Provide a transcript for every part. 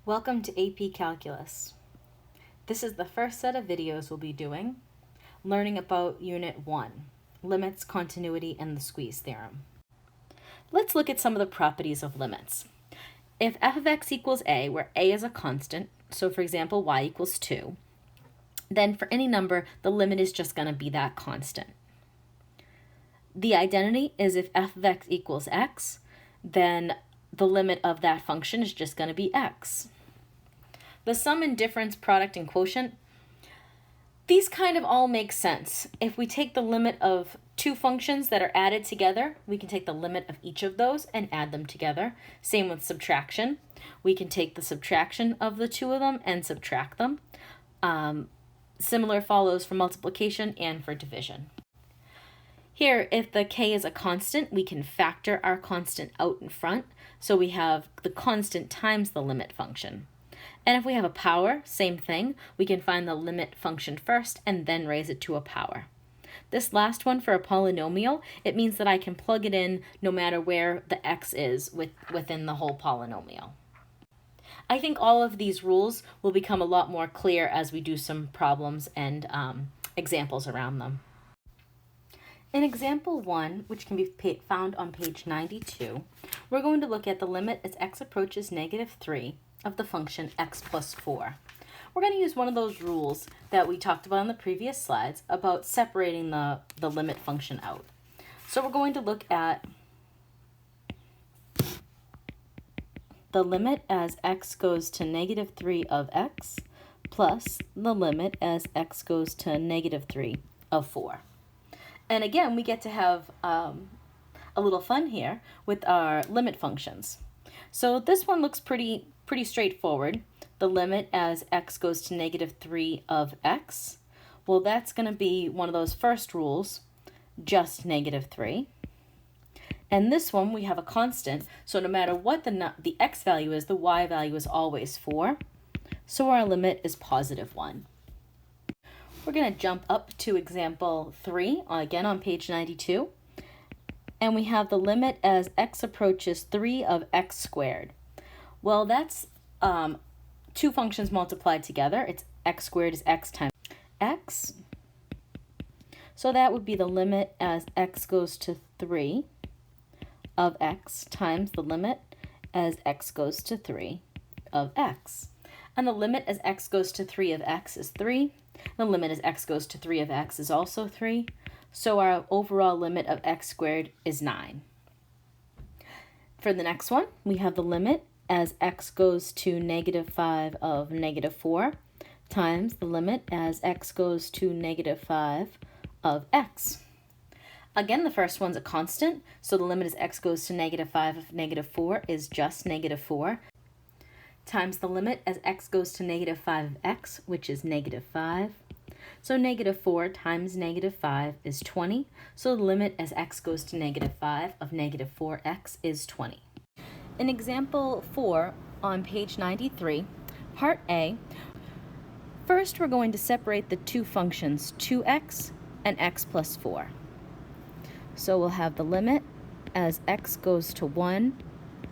Welcome to AP Calculus. This is the first set of videos we'll be doing, learning about Unit 1, Limits, Continuity, and the Squeeze Theorem. Let's look at some of the properties of limits. If f of x equals a, where a is a constant, so for example y equals 2, then for any number, the limit is just going to be that constant. The identity is if f of x equals x, then the limit of that function is just going to be x. The sum and difference, product and quotient, these kind of all make sense. If we take the limit of two functions that are added together, we can take the limit of each of those and add them together. Same with subtraction. We can take the subtraction of the two of them and subtract them. Similar follows for multiplication and for division. Here, if the k is a constant, we can factor our constant out in front. So we have the constant times the limit function. And if we have a power, same thing. We can find the limit function first and then raise it to a power. This last one for a polynomial, it means that I can plug it in no matter where the x is within the whole polynomial. I think all of these rules will become a lot more clear as we do some problems and examples around them. In example 1, which can be found on page 92, we're going to look at the limit as x approaches -3 of the function x plus 4. We're going to use one of those rules that we talked about on the previous slides about separating the limit function out. So we're going to look at the limit as x goes to -3 of x plus the limit as x goes to -3 of 4. And again, we get to have a little fun here with our limit functions. So this one looks pretty straightforward. The limit as x goes to -3 of x. Well, that's going to be one of those first rules, just -3. And this one, we have a constant, so no matter what the x value is, the y value is always 4. So our limit is +1. We're going to jump up to example 3, again on page 92. And we have the limit as x approaches 3 of x squared. Well, that's two functions multiplied together. It's x squared is x times x. So that would be the limit as x goes to 3 of x times the limit as x goes to 3 of x. And the limit as x goes to 3 of x is 3. The limit as x goes to 3 of x is also 3. So our overall limit of x squared is 9. For the next one, we have the limit as x goes to -5 of -4 times the limit as x goes to -5 of x. Again, the first one's a constant, so the limit as x goes to -5 of -4 is just -4, times the limit as x goes to -5 of x, which is -5. So -4 times -5 is 20. So the limit as x goes to -5 of -4x is 20. In example 4 on page 93, part A, first we're going to separate the two functions 2x and x plus 4. So we'll have the limit as x goes to 1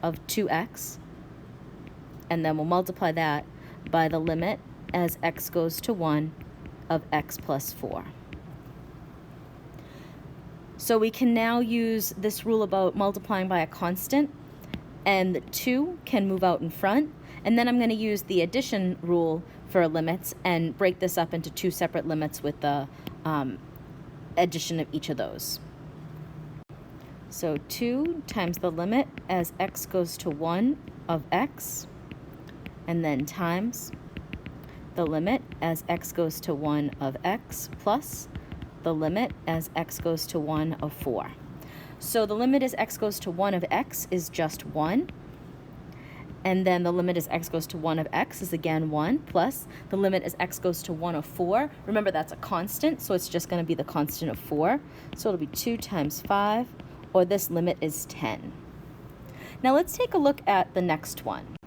of 2x, and then we'll multiply that by the limit as x goes to 1 of x plus 4. So we can now use this rule about multiplying by a constant, and the 2 can move out in front, and then I'm going to use the addition rule for limits and break this up into two separate limits with the addition of each of those. So 2 times the limit as x goes to 1 of x, and then times the limit as x goes to 1 of x plus the limit as x goes to 1 of 4. So the limit as x goes to 1 of x is just 1. And then the limit as x goes to 1 of x is again 1, plus the limit as x goes to 1 of 4. Remember, that's a constant, so it's just going to be the constant of 4. So it'll be 2 times 5, or this limit is 10. Now let's take a look at the next one.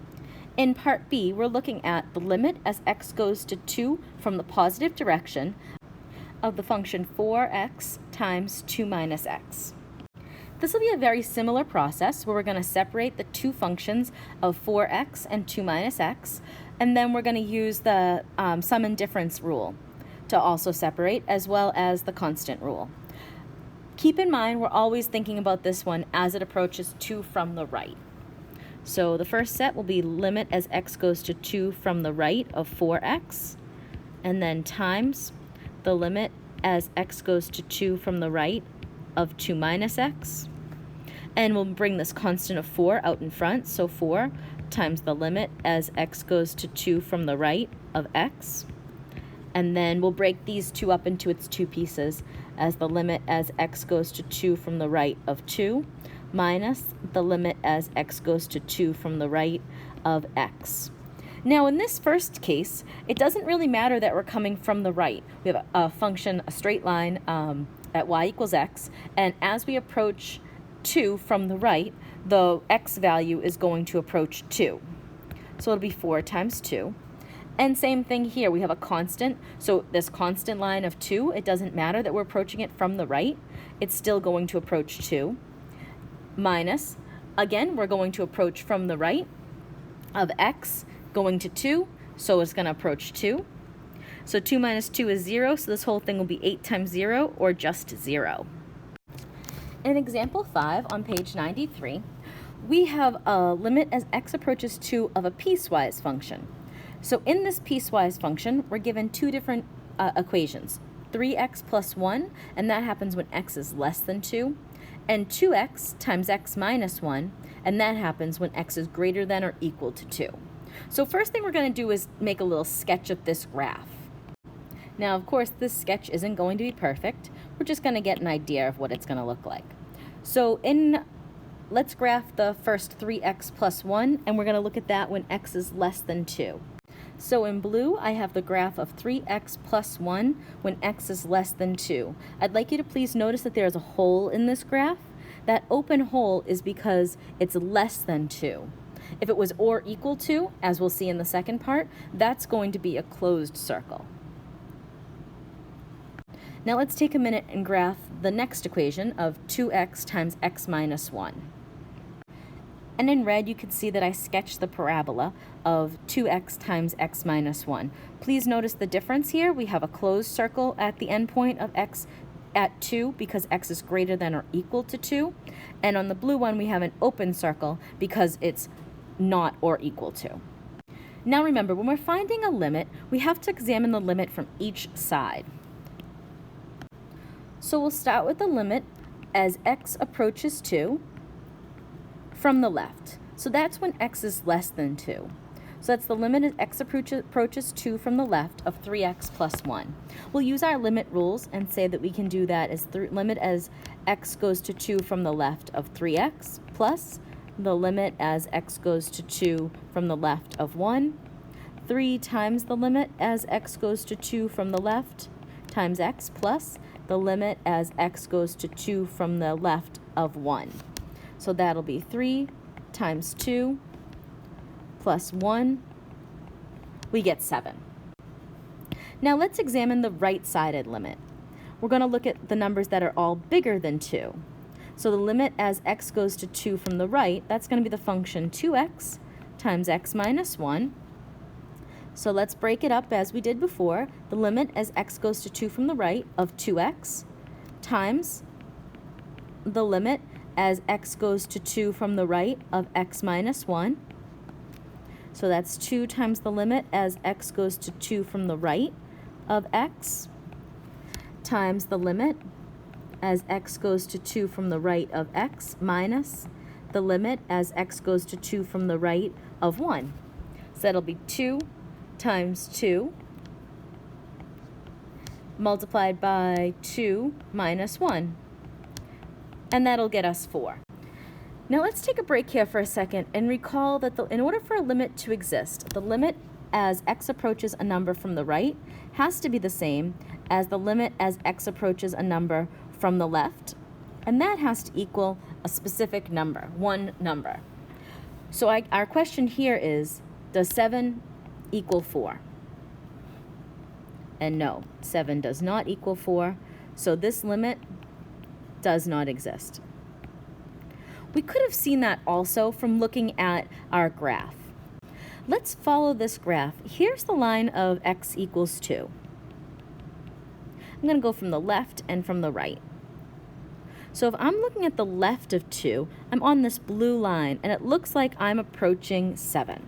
In part B, we're looking at the limit as x goes to 2 from the positive direction of the function 4x times 2 minus x. This will be a very similar process where we're going to separate the two functions of 4x and 2 minus x, and then we're going to use the sum and difference rule to also separate, as well as the constant rule. Keep in mind, we're always thinking about this one as it approaches 2 from the right. So the first set will be limit as x goes to 2 from the right of 4x, and then times the limit as x goes to 2 from the right of 2 minus x. And we'll bring this constant of 4 out in front, so 4 times the limit as x goes to 2 from the right of x. And then we'll break these two up into its two pieces as the limit as x goes to 2 from the right of 2 minus the limit as x goes to 2 from the right of x. Now in this first case, it doesn't really matter that we're coming from the right. We have a function, a straight line at y equals x, and as we approach 2 from the right, the x value is going to approach 2. So it'll be 4 times 2. And same thing here, we have a constant. So this constant line of 2, it doesn't matter that we're approaching it from the right. It's still going to approach 2. Minus, again, we're going to approach from the right of x going to 2. So it's going to approach 2. So 2 minus 2 is 0. So this whole thing will be 8 times 0, or just 0. In example 5 on page 93, we have a limit as x approaches 2 of a piecewise function. So in this piecewise function, we're given two different equations, 3x plus 1, and that happens when x is less than 2, and 2x times x minus 1, and that happens when x is greater than or equal to 2. So first thing we're going to do is make a little sketch of this graph. Now, of course, this sketch isn't going to be perfect. We're just going to get an idea of what it's going to look like. So let's graph the first 3x plus 1, and we're going to look at that when x is less than 2. So in blue, I have the graph of 3x plus 1 when x is less than 2. I'd like you to please notice that there is a hole in this graph. That open hole is because it's less than 2. If it was or equal to, as we'll see in the second part, that's going to be a closed circle. Now let's take a minute and graph the next equation of 2x times x minus 1. And in red, you can see that I sketched the parabola of 2x times x minus 1. Please notice the difference here. We have a closed circle at the endpoint of x at 2 because x is greater than or equal to 2. And on the blue one, we have an open circle because it's not or equal to. Now remember, when we're finding a limit, we have to examine the limit from each side. So we'll start with the limit as x approaches 2 from the left. So that's when x is less than 2. So that's the limit as x approaches 2 from the left of 3x plus 1. We'll use our limit rules and say that we can do that as limit as x goes to 2 from the left of 3x plus the limit as x goes to 2 from the left of 1, 3 times the limit as x goes to 2 from the left times x plus the limit as x goes to 2 from the left of 1. So that'll be 3 times 2 plus 1. We get 7. Now let's examine the right-sided limit. We're going to look at the numbers that are all bigger than 2. So the limit as x goes to 2 from the right, that's going to be the function 2x times x minus 1. So let's break it up as we did before. The limit as x goes to 2 from the right of 2x times the limit as x goes to 2 from the right of x minus 1. So that's 2 times the limit as x goes to 2 from the right of x times the limit as x goes to 2 from the right of x minus the limit as x goes to 2 from the right of 1. So that'll be 2 times 2 multiplied by 2 minus 1. And that'll get us 4. Now let's take a break here for a second and recall that in order for a limit to exist, the limit as x approaches a number from the right has to be the same as the limit as x approaches a number from the left, and that has to equal a specific number, one number. So our question here is, does 7 equal 4? And no, 7 does not equal 4, so this limit does not exist. We could have seen that also from looking at our graph. Let's follow this graph. Here's the line of x equals 2. I'm going to go from the left and from the right. So if I'm looking at the left of 2, I'm on this blue line, and it looks like I'm approaching 7.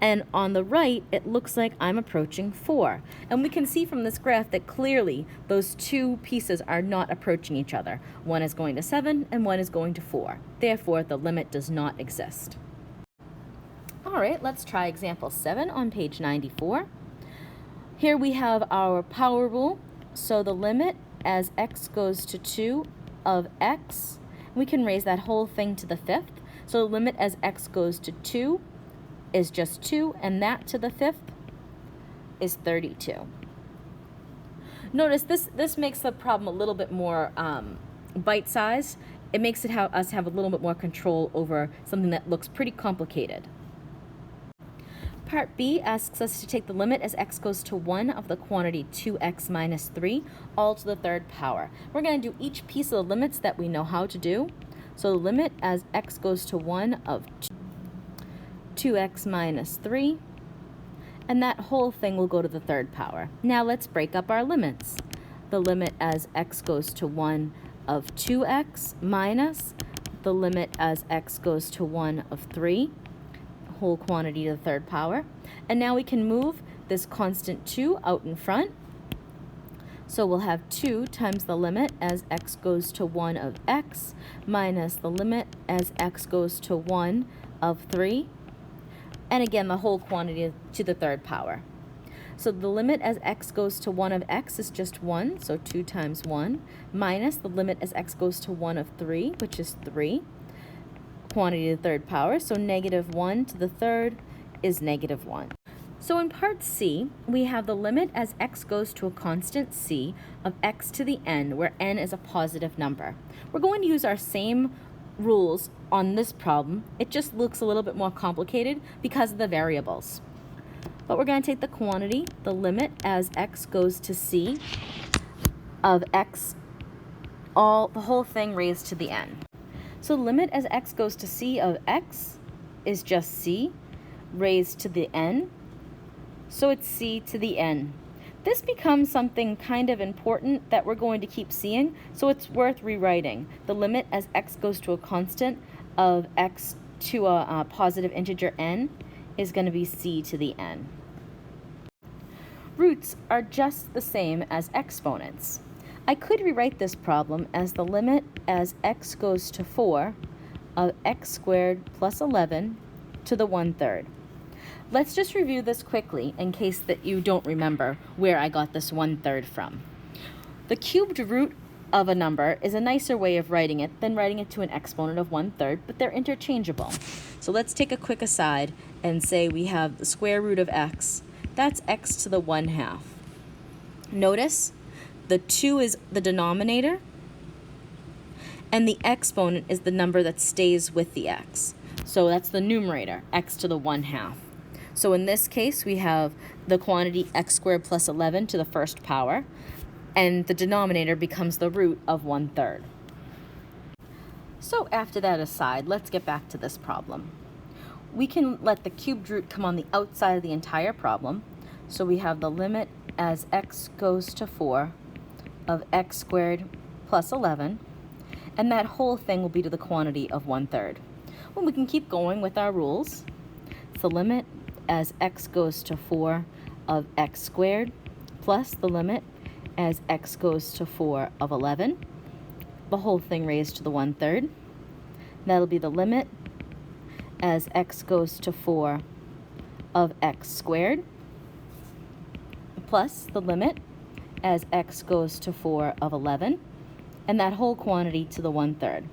And on the right, it looks like I'm approaching 4. And we can see from this graph that clearly those two pieces are not approaching each other. One is going to 7 and one is going to 4. Therefore, the limit does not exist. All right, let's try example 7 on page 94. Here we have our power rule. So the limit as x goes to 2 of x, we can raise that whole thing to the 5th. So the limit as x goes to 2 is just 2, and that to the 5th is 32. Notice this makes the problem a little bit more bite-sized. It makes it us have a little bit more control over something that looks pretty complicated. Part B asks us to take the limit as x goes to 1 of the quantity 2x minus 3, all to the 3rd power. We're going to do each piece of the limits that we know how to do. So the limit as x goes to 1 of 2x minus 3, and that whole thing will go to the 3rd power. Now let's break up our limits. The limit as x goes to 1 of 2x minus the limit as x goes to 1 of 3, whole quantity to the 3rd power. And now we can move this constant 2 out in front. So we'll have 2 times the limit as x goes to 1 of x minus the limit as x goes to 1 of 3. And again, the whole quantity to the 3rd power. So the limit as x goes to 1 of x is just 1, so 2 times 1, minus the limit as x goes to 1 of 3, which is 3, quantity to the 3rd power, so negative 1 to the 3rd is negative 1. So in part C, we have the limit as x goes to a constant c of x to the n, where n is a positive number. We're going to use our same rules on this problem. It just looks a little bit more complicated because of the variables. But we're going to take the quantity, the limit as x goes to c of x, the whole thing raised to the n. So the limit as x goes to c of x is just c raised to the n. So it's c to the n. This becomes something kind of important that we're going to keep seeing, so it's worth rewriting. The limit as x goes to a constant of x to a positive integer n is going to be c to the n. Roots are just the same as exponents. I could rewrite this problem as the limit as x goes to 4 of x squared plus 11 to the 1/3. Let's just review this quickly in case that you don't remember where I got this 1/3 from. The cubed root of a number is a nicer way of writing it than writing it to an exponent of 1/3, but they're interchangeable. So let's take a quick aside and say we have the square root of x. That's x to the 1/2. Notice the 2 is the denominator, and the exponent is the number that stays with the x. So that's the numerator, x to the 1/2. So in this case, we have the quantity x squared plus 11 to the 1st power, and the denominator becomes the root of 1/3. So after that aside, let's get back to this problem. We can let the cubed root come on the outside of the entire problem. So we have the limit as x goes to 4 of x squared plus 11, and that whole thing will be to the quantity of 1/3. Well, we can keep going with our rules. It's the limit as x goes to 4 of x squared plus the limit as x goes to 4 of 11, the whole thing raised to the 1/3. That'll be the limit as x goes to 4 of x squared plus the limit as x goes to 4 of 11, and that whole quantity to the 1/3.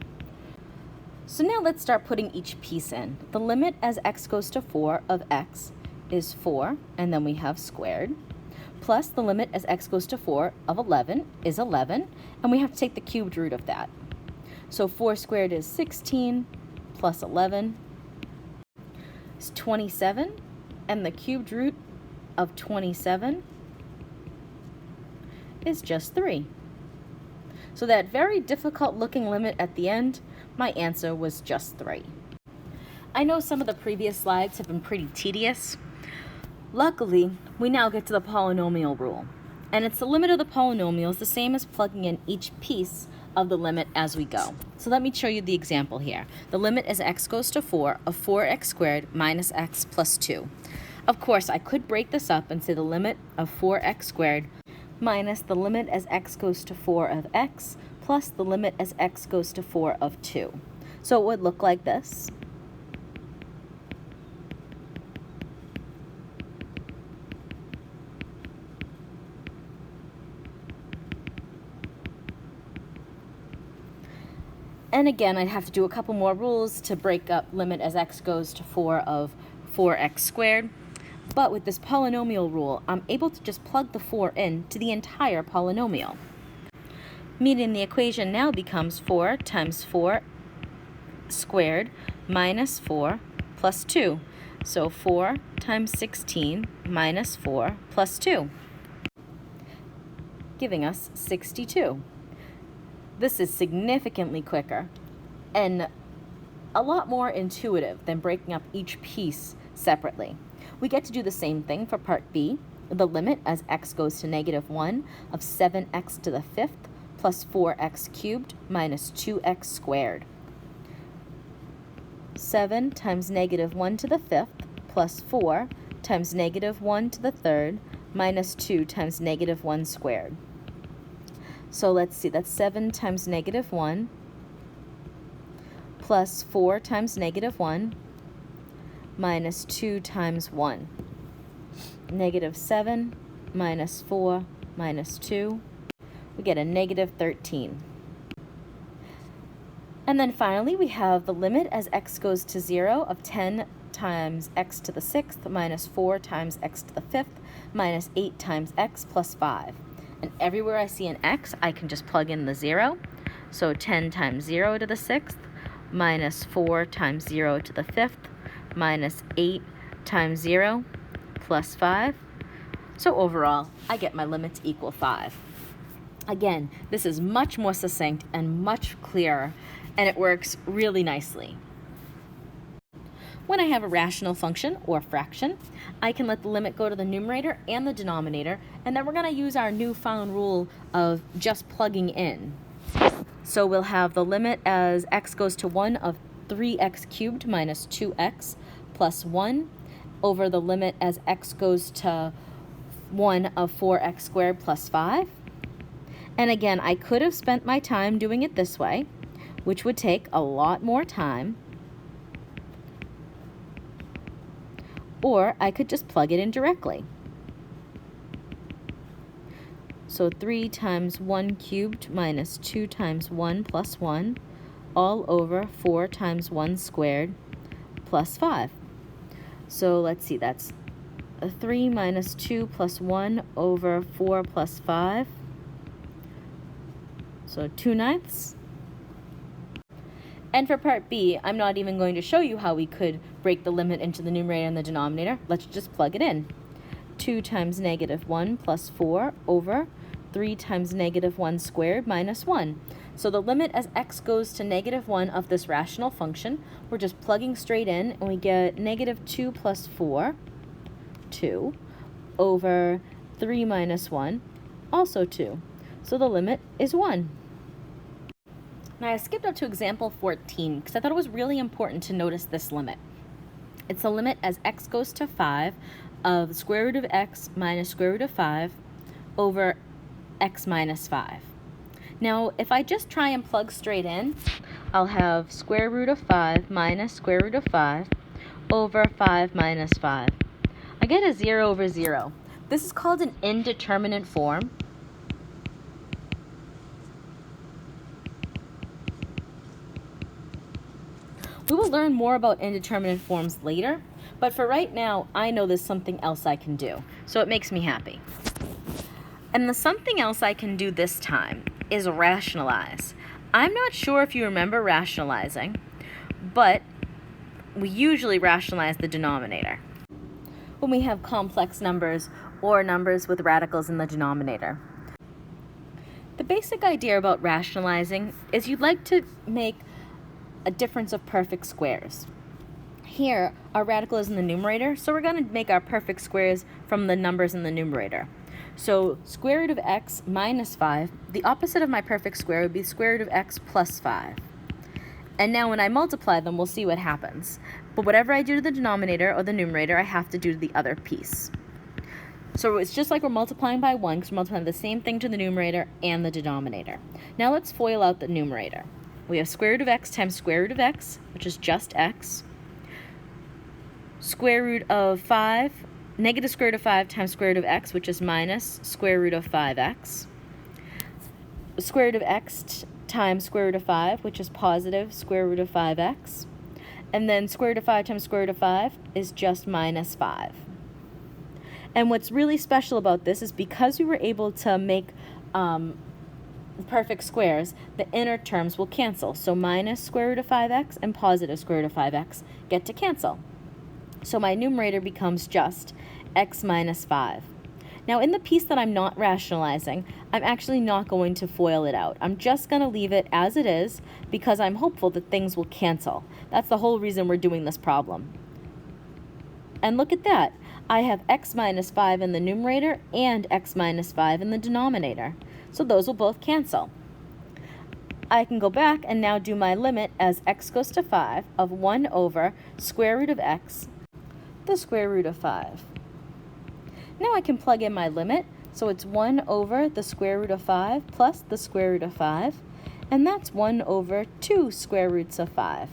So now let's start putting each piece in. The limit as x goes to 4 of x is 4, and then we have squared, plus the limit as x goes to 4 of 11 is 11, and we have to take the cubed root of that. So 4 squared is 16, plus 11 is 27, and the cubed root of 27 is just 3. So that very difficult looking limit at the end My answer was just 3. I know some of the previous slides have been pretty tedious. Luckily, we now get to the polynomial rule. And it's the limit of the polynomial is the same as plugging in each piece of the limit as we go. So let me show you the example here. The limit as x goes to 4 of 4x squared minus x plus 2. Of course, I could break this up and say the limit of 4x squared minus the limit as x goes to 4 of x plus the limit as x goes to 4 of 2. So it would look like this. And again, I'd have to do a couple more rules to break up limit as x goes to 4 of 4x squared. But with this polynomial rule, I'm able to just plug the 4 in to the entire polynomial. Meaning the equation now becomes 4 times 4 squared minus 4 plus 2. So 4 times 16 minus 4 plus 2, giving us 62. This is significantly quicker and a lot more intuitive than breaking up each piece separately. We get to do the same thing for part B. The limit as x goes to negative 1 of 7x to the 5th plus 4x cubed minus 2x squared. 7 times negative 1 to the 5th plus 4 times negative 1 to the 3rd minus 2 times negative 1 squared. So let's see, that's 7 times negative 1 plus 4 times negative 1 minus 2 times 1. Negative 7 minus 4 minus 2. We get a negative 13. And then finally, we have the limit as x goes to 0 of 10 times x to the 6th minus 4 times x to the 5th minus 8 times x plus 5. And everywhere I see an x, I can just plug in the 0. So 10 times 0 to the 6th minus 4 times 0 to the 5th minus 8 times 0 plus 5. So overall, I get my limit to equal 5. Again, this is much more succinct and much clearer, and it works really nicely. When I have a rational function or fraction, I can let the limit go to the numerator and the denominator, and then we're going to use our newfound rule of just plugging in. So we'll have the limit as x goes to 1 of 3x cubed minus 2x plus 1 over the limit as x goes to 1 of 4x squared plus 5. And again, I could have spent my time doing it this way, which would take a lot more time. Or I could just plug it in directly. So 3 times 1 cubed minus 2 times 1 plus 1 all over 4 times 1 squared plus 5. So let's see, that's 3 minus 2 plus 1 over 4 plus 5. So 2/9. And for part B, I'm not even going to show you how we could break the limit into the numerator and the denominator. Let's just plug it in. 2 times negative 1 plus 4 over 3 times negative 1 squared minus 1. So the limit as x goes to negative 1 of this rational function, we're just plugging straight in, and we get negative 2 plus 4, 2, over 3 minus 1, also 2. So the limit is 1. Now I skipped up to example 14 because I thought it was really important to notice this limit. It's the limit as x goes to 5 of the square root of x minus square root of 5 over x minus 5. Now if I just try and plug straight in, I'll have square root of 5 minus square root of 5 over 5 minus 5. I get a 0 over 0. This is called an indeterminate form. We will learn more about indeterminate forms later, but for right now, I know there's something else I can do, so it makes me happy. And the something else I can do this time is rationalize. I'm not sure if you remember rationalizing, but we usually rationalize the denominator when we have complex numbers or numbers with radicals in the denominator. The basic idea about rationalizing is you'd like to make a difference of perfect squares. Here, our radical is in the numerator, so we're going to make our perfect squares from the numbers in the numerator. So square root of x minus 5, the opposite of my perfect square would be square root of x plus 5. And now when I multiply them, we'll see what happens. But whatever I do to the denominator or the numerator, I have to do to the other piece. So it's just like we're multiplying by 1, because we're multiplying the same thing to the numerator and the denominator. Now let's FOIL out the numerator. We have square root of x times square root of x, which is just x. Square root of 5, negative square root of 5 times square root of x, which is minus square root of 5x. Square root of x times square root of 5, which is positive square root of 5x. And then square root of 5 times square root of 5 is just minus 5. And what's really special about this is because we were able to make perfect squares, the inner terms will cancel. So minus square root of 5x and positive square root of 5x get to cancel. So my numerator becomes just x minus 5. Now in the piece that I'm not rationalizing, I'm actually not going to FOIL it out. I'm just going to leave it as it is because I'm hopeful that things will cancel. That's the whole reason we're doing this problem. And look at that. I have x minus 5 in the numerator and x minus 5 in the denominator. So those will both cancel. I can go back and now do my limit as x goes to 5 of 1 over square root of x, the square root of 5. Now I can plug in my limit, so it's 1 over the square root of 5 plus the square root of 5, and that's 1 over 2 square roots of 5.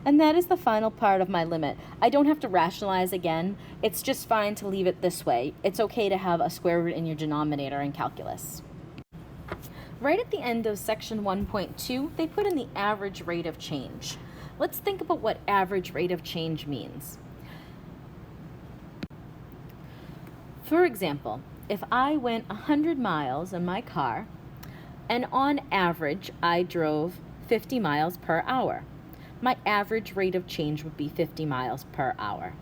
And that is the final part of my limit. I don't have to rationalize again. It's just fine to leave it this way. It's okay to have a square root in your denominator in calculus. Right at the end of section 1.2, they put in the average rate of change. Let's think about what average rate of change means. For example, if I went 100 miles in my car, and on average I drove 50 miles per hour, my average rate of change would be 50 miles per hour.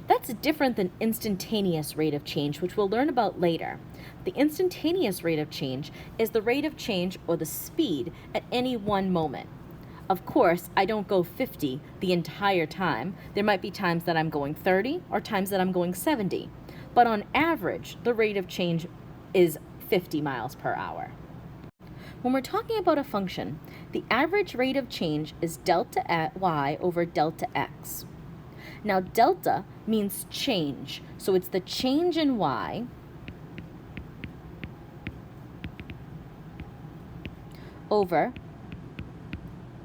That's different than instantaneous rate of change, which we'll learn about later. The instantaneous rate of change is the rate of change or the speed at any one moment. Of course, I don't go 50 the entire time. There might be times that I'm going 30 or times that I'm going 70. But on average, the rate of change is 50 miles per hour. When we're talking about a function, the average rate of change is delta y over delta x. Now, delta means change, so it's the change in y over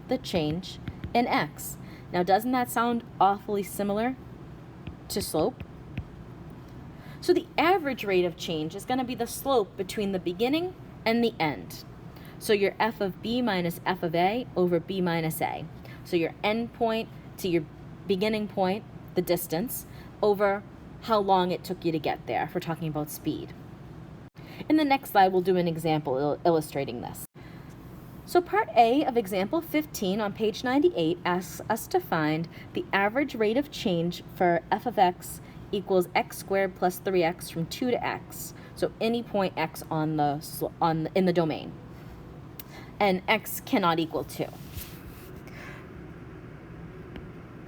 the change in x. Now, doesn't that sound awfully similar to slope? So the average rate of change is going to be the slope between the beginning and the end. So your f of b minus f of a over b minus a. So your end point to your beginning point, the distance, over how long it took you to get there, if we're talking about speed. In the next slide, we'll do an example illustrating this. So part A of example 15 on page 98 asks us to find the average rate of change for f of x equals x squared plus 3x from 2 to x. So any point x in the domain. And x cannot equal 2.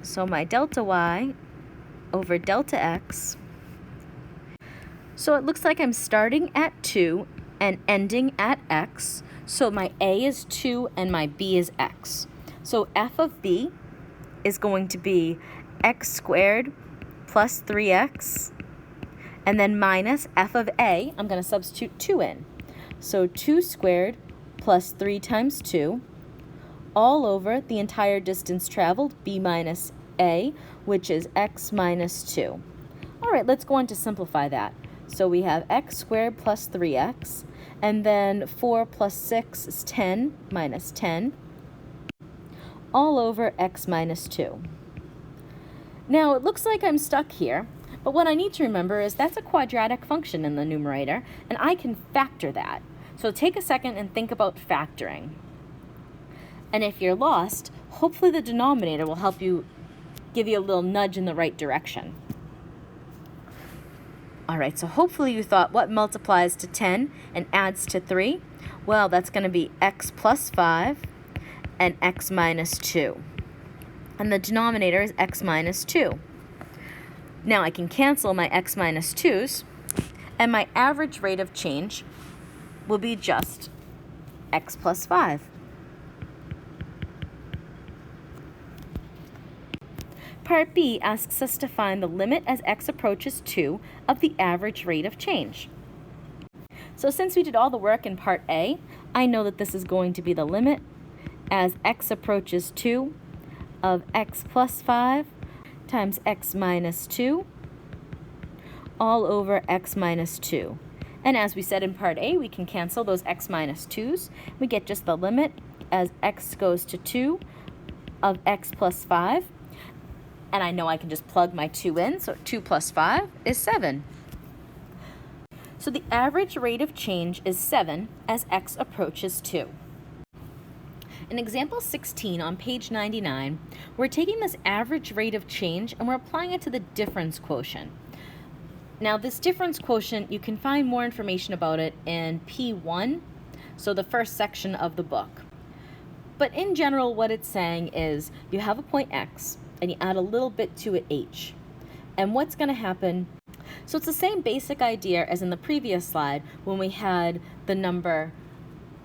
So my delta y over delta x. So it looks like I'm starting at 2 and ending at x. So my a is 2 and my b is x. So f of b is going to be x squared plus 3x, and then minus f of a, I'm going to substitute 2 in. So 2 squared plus 3 times 2, all over the entire distance traveled, b minus a, which is x minus 2. All right, let's go on to simplify that. So we have x squared plus 3x, and then 4 plus 6 is 10 minus 10, all over x minus 2. Now, it looks like I'm stuck here, but what I need to remember is that's a quadratic function in the numerator, and I can factor that. So take a second and think about factoring. And if you're lost, hopefully the denominator will help you, give you a little nudge in the right direction. All right, so hopefully you thought, what multiplies to 10 and adds to 3? Well, that's going to be x plus 5 and x minus 2. and the denominator is x minus 2. Now I can cancel my x minus 2's, and my average rate of change will be just x plus 5. Part B asks us to find the limit as x approaches 2 of the average rate of change. So since we did all the work in Part A, I know that this is going to be the limit as x approaches 2 of x plus 5 times x minus 2 all over x minus 2. And as we said in Part A, we can cancel those x minus 2's. We get just the limit as x goes to 2 of x plus 5. And I know I can just plug my 2 in, so 2 plus 5 is 7. So the average rate of change is 7 as x approaches 2. In example 16 on page 99, we're taking this average rate of change and we're applying it to the difference quotient. Now this difference quotient, you can find more information about it in P1, so the first section of the book. But in general, what it's saying is you have a point x and you add a little bit to it h. And what's going to happen? So it's the same basic idea as in the previous slide when we had the number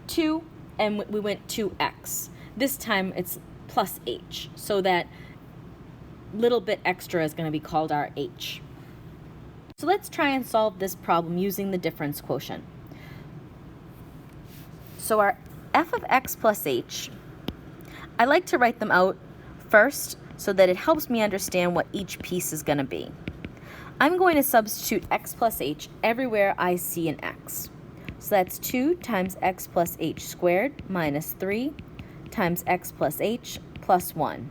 2 and we went to x. This time it's plus h, so that little bit extra is going to be called our h. So let's try and solve this problem using the difference quotient. So our f of x plus h, I like to write them out first so that it helps me understand what each piece is going to be. I'm going to substitute x plus h everywhere I see an x. So that's 2 times x plus h squared minus 3 times x plus h plus 1.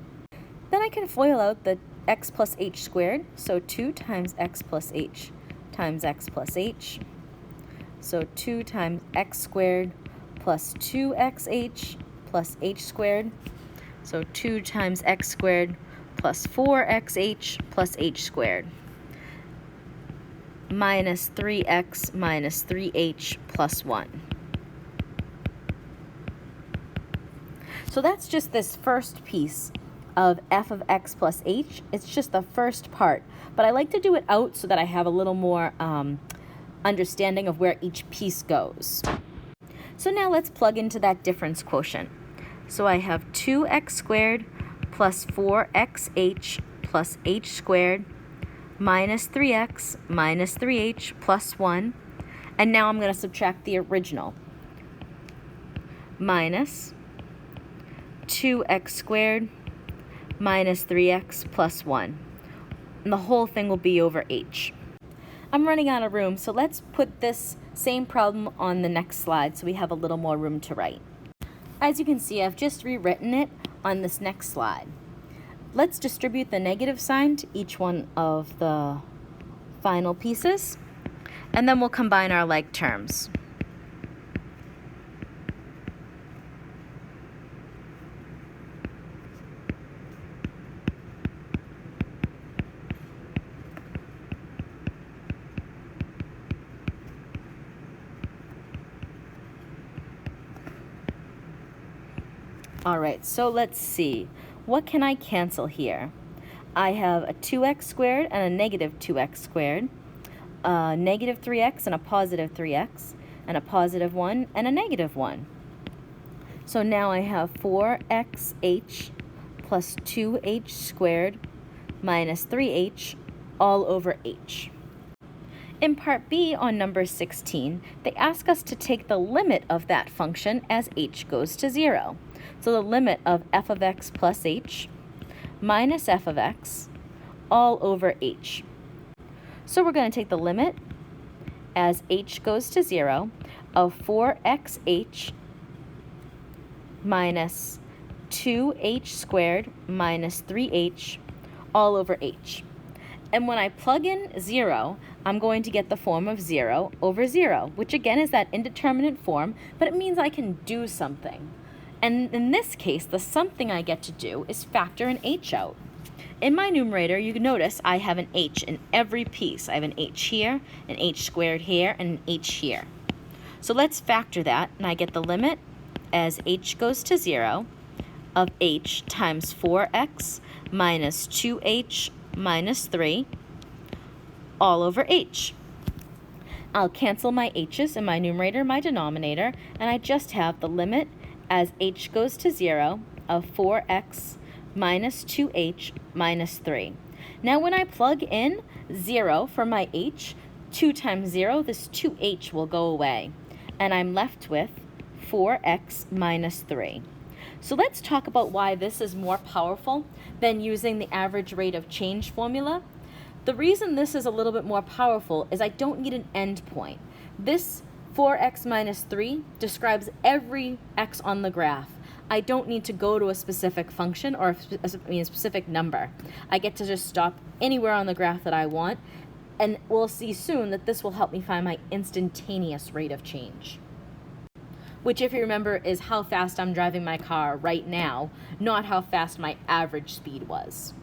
Then I can FOIL out the x plus h squared, so 2 times x plus h times x plus h. So 2 times x squared plus 2xh plus h squared. So 2 times x squared plus 4xh plus h squared. Minus 3x minus 3h plus 1. So that's just this first piece of f of x plus h. It's just the first part, but I like to do it out so that I have a little more understanding of where each piece goes. So now let's plug into that difference quotient. So I have 2x squared plus 4xh plus h squared minus 3x minus 3h plus 1. And now I'm going to subtract the original. Minus 2x squared minus 3x plus 1. And the whole thing will be over h. I'm running out of room, so let's put this same problem on the next slide so we have a little more room to write. As you can see, I've just rewritten it on this next slide. Let's distribute the negative sign to each one of the final pieces, and then we'll combine our like terms. All right, so let's see. What can I cancel here? I have a 2x squared and a negative 2x squared, a negative 3x and a positive 3x, and a positive 1 and a negative 1. So now I have 4xh plus 2h squared minus 3h all over h. In part B on number 16, they ask us to take the limit of that function as h goes to 0. So the limit of f of x plus h minus f of x all over h. So we're going to take the limit as h goes to 0 of 4xh minus 2h squared minus 3h all over h. And when I plug in 0, I'm going to get the form of 0 over 0, which again is that indeterminate form, but it means I can do something. And in this case, the something I get to do is factor an h out. In my numerator, you can notice I have an h in every piece. I have an h here, an h squared here, and an h here. So let's factor that, and I get the limit as h goes to 0 of h times 4x minus 2h minus 3 all over h. I'll cancel my h's in my numerator and my denominator, and I just have the limit as h goes to 0 of 4x minus 2h minus 3. Now when I plug in 0 for my h, 2 times 0, this 2h will go away, and I'm left with 4x minus 3. So let's talk about why this is more powerful than using the average rate of change formula. The reason this is a little bit more powerful is I don't need an endpoint. This 4x minus 3 describes every x on the graph. I don't need to go to a specific function or a specific number. I get to just stop anywhere on the graph that I want, and we'll see soon that this will help me find my instantaneous rate of change, which, if you remember, is how fast I'm driving my car right now, not how fast my average speed was.